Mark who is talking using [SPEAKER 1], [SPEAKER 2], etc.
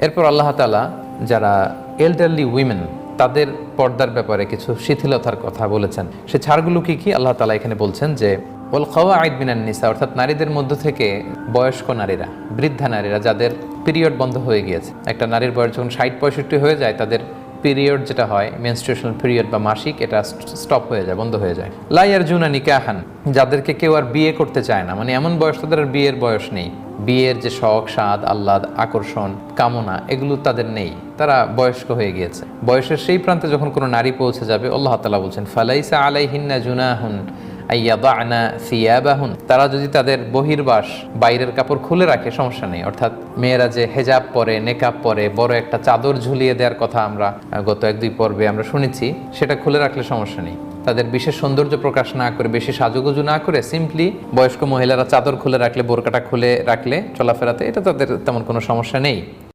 [SPEAKER 1] এরপর আল্লাহ তাআলা যারা এল্ডারলি উইমেন তাদের পর্দার ব্যাপারে কিছু শিথিলতার কথা বলেছেন। সে ছাড়গুলো কি কি আল্লাহ তাআলা এখানে বলছেন যে ওয়াল কাওয়াইদ মিনান নিসা, অর্থাৎ নারীদের মধ্য থেকে বয়স্ক নারীরা, বৃদ্ধা নারীরা যাদের পিরিয়ড বন্ধ হয়ে গিয়েছে। একটা নারীর বয়স যখন 60-65 হয়ে যায় তাদের পিরিয়ড যেটা হয় মেনস্ট্রুয়েশনাল পিরিয়ড বা মাসিক, এটা স্টপ হয়ে যায়, বন্ধ হয়ে যায়। লা ইয়ারজুনা নিকাহান, যাদেরকে কেউ আর বিয়ে করতে চায় না, মানে এমন বয়স তাদের আর বিয়ের বয়স নেই, বিয়ের যে শখ স্বাদ আহ্লাদ আকর্ষণ কামনা এগুলো তাদের নেই, তারা বয়স্ক হয়ে গিয়েছে। বয়সের সেই প্রান্তে যখন কোনো নারী পৌঁছে যাবে আল্লাহ তাআলা বলছেন ফালাইসা আলাইহিন্না জুনাহুন আইয়াদানা সিয়াবাহুন, তারা যদি তাদের বহির্বাস বাইরের কাপড় খুলে রাখে সমস্যা নেই। অর্থাৎ মেয়েরা যে হেজাব পরে নেকাব পরে বড় একটা চাদর ঝুলিয়ে দেওয়ার কথা আমরা গত 1-2 পর্বে আমরা শুনেছি, সেটা খুলে রাখলে সমস্যা নেই। তাদের বিশেষ সৌন্দর্য প্রকাশ না করে বেশি সাজুগুজু না করে সিম্পলি বয়স্ক মহিলারা চাদর খুলে রাখলে বোরকাটা খুলে রাখলে চলাফেরাতে এটা তাদের তেমন কোনো সমস্যা নেই।